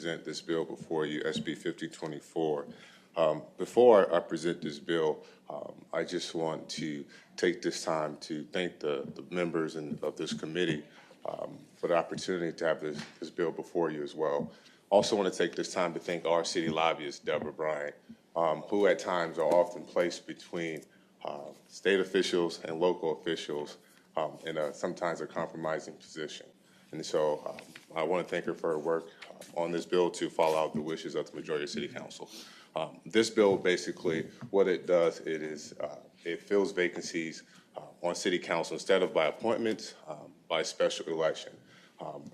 present this bill before you, SB1524. Before I present this bill, I just want to take this time to thank the members of this committee for the opportunity to have this bill before you as well. Also want to take this time to thank our city lobbyist, Deborah Bryant, who at times are often placed between state officials and local officials in sometimes a compromising position. And so I want to thank her for her work on this bill to follow out the wishes of the majority of City Council. This bill, basically, what it does, it fills vacancies on City Council instead of by appointments, by special election.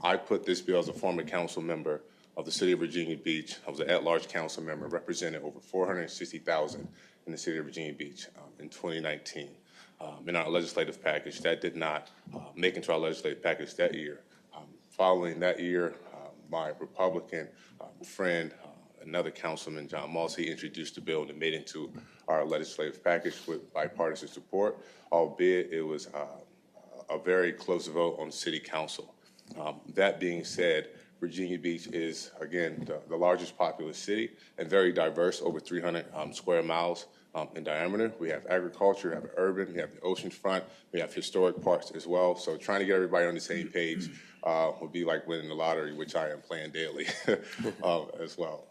I put this bill as a former council member of the City of Virginia Beach. I was an at-large council member, represented over 460,000 in the City of Virginia Beach in 2019. In our legislative package, that did not make into our legislative package that year. Following that year, my Republican friend, another councilman, John Moss, he introduced the bill and it made it into our legislative package with bipartisan support, albeit it was a very close vote on City Council. That being said, Virginia Beach is, again, the largest populous city and very diverse, over 300 square miles in diameter. We have agriculture, we have urban, we have the ocean front, we have historic parks as well. So trying to get everybody on the same page would be like winning the lottery, which I am playing daily as well.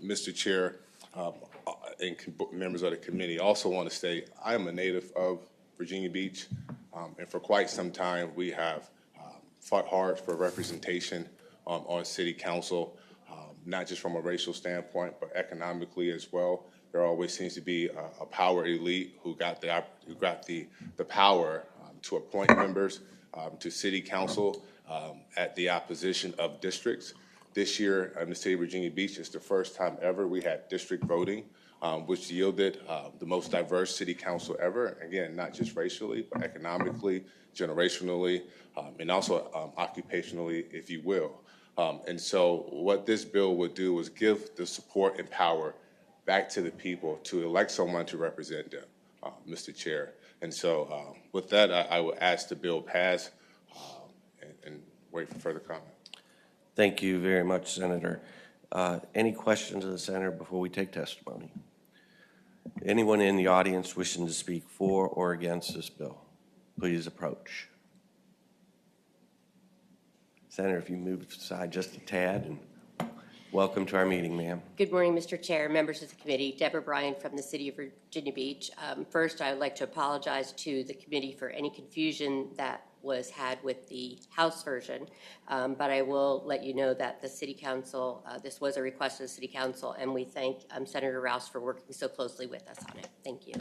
Mr. Chair and members of the committee, also want to say I am a native of Virginia Beach, and for quite some time we have fought hard for representation on City Council, not just from a racial standpoint, but economically as well. There always seems to be a power elite who got the power to appoint members to City Council at the opposition of districts. This year in the City of Virginia Beach, it's the first time ever we had district voting, which yielded the most diverse City Council ever. Again, not just racially, but economically, generationally, and also occupationally, if you will. And so what this bill would do is give the support and power back to the people to elect someone to represent them, Mr. Chair. And so with that, I will ask the bill pass and wait for further comment. Thank you very much, Senator. Any questions of the Senator before we take testimony? Anyone in the audience wishing to speak for or against this bill, please approach. Senator, if you move aside just a tad, and welcome to our meeting, ma'am. Good morning, Mr. Chair, members of the committee. Deborah Bryant from the City of Virginia Beach. First, I would like to apologize to the committee for any confusion that was had with the House version, but I will let you know that the City Council, this was a request of the City Council, and we thank Senator Rouse for working so closely with us on it. Thank you.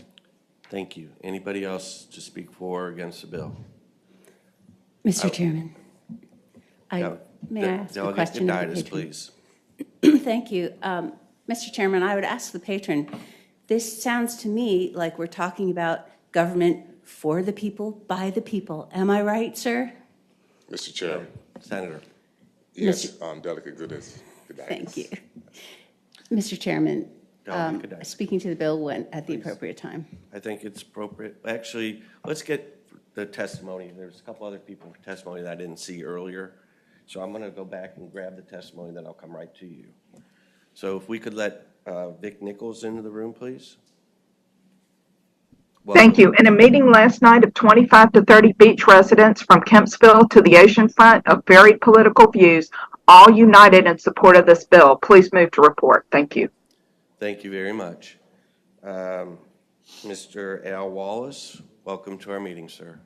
Thank you. Anybody else to speak for or against the bill? Mr. Chairman, may I ask a question of the patron? Please. Thank you. Mr. Chairman, I would ask the patron, this sounds to me like we're talking about government for the people, by the people. Am I right, sir? Mr. Chair. Senator. Yes, Delegate Goodis. Thank you. Mr. Chairman, speaking to the bill when at the appropriate time. I think it's appropriate. Actually, let's get the testimony. There's a couple other people for testimony that I didn't see earlier. So I'm going to go back and grab the testimony, then I'll come right to you. So if we could let Vic Nichols into the room, please. Welcome. Thank you. In a meeting last night of 25 to 30 beach residents from Kempsville to the oceanfront of varied political views, all united in support of this bill. Please move to report. Thank you. Thank you very much. Mr. Al Wallace, welcome to our meeting, sir.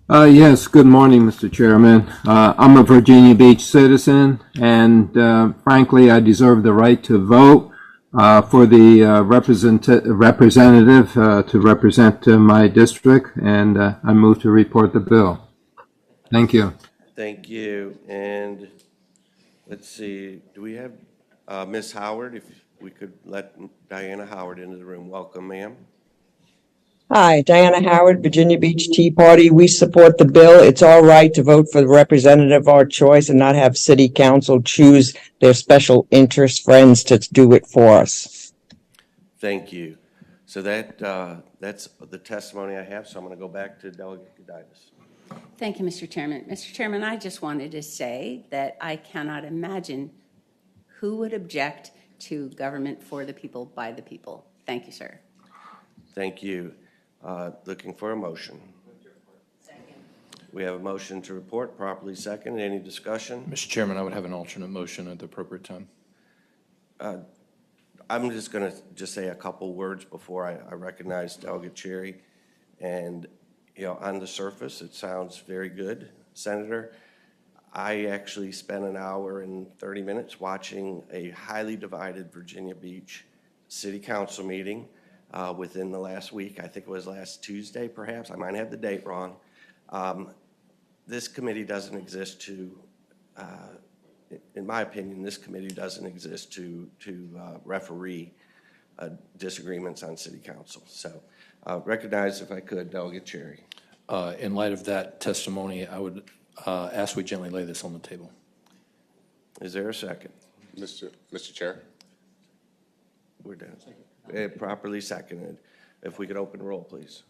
Yes, good morning, Mr. Chairman. I'm a Virginia Beach citizen, and frankly, I deserve the right to vote for the representative to represent my district, and I move to report the bill. Thank you. Thank you. And let's see, do we have Ms. Howard? If we could let Diana Howard into the room. Welcome, ma'am. Hi, Diana Howard, Virginia Beach Tea Party. We support the bill. It's all right to vote for the representative of our choice and not have City Council choose their special interest friends to do it for us. Thank you. So that's the testimony I have. So I'm going to go back to Delegate Goditis. Thank you, Mr. Chairman. Mr. Chairman, I just wanted to say that I cannot imagine who would object to government for the people, by the people. Thank you, sir. Thank you. Looking for a motion. We have a motion to report, properly seconded. Any discussion? Mr. Chairman, I would have an alternate motion at the appropriate time. I'm just going to say a couple words before I recognize Delegate Cherry. And, you know, on the surface, it sounds very good, Senator. I actually spent an hour and 30 minutes watching a highly divided Virginia Beach City Council meeting within the last week. I think it was last Tuesday, perhaps. I might have the date wrong. This committee doesn't exist to, in my opinion, this committee doesn't exist to referee disagreements on city council. So recognize, if I could, Delegate Cherry. In light of that testimony, I would ask we gently lay this on the table. Is there a second? Mr. Chair? We're done. Properly seconded. If we could open roll, please.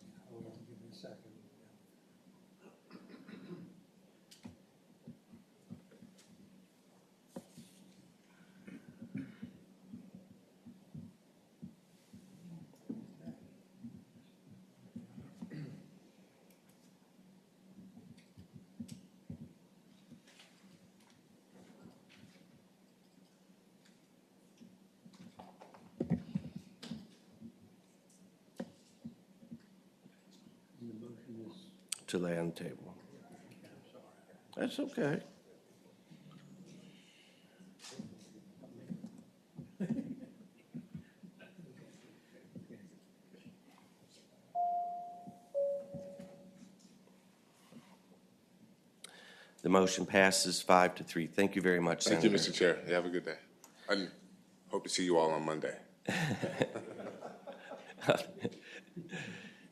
To lay on the table. That's okay. The motion passes 5-3. Thank you very much, Thank Senator. you, Mr. Chair. You have a good day. I hope to see you all on Monday.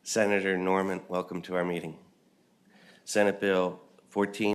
Senator Norman, welcome to our meeting. Senate Bill 14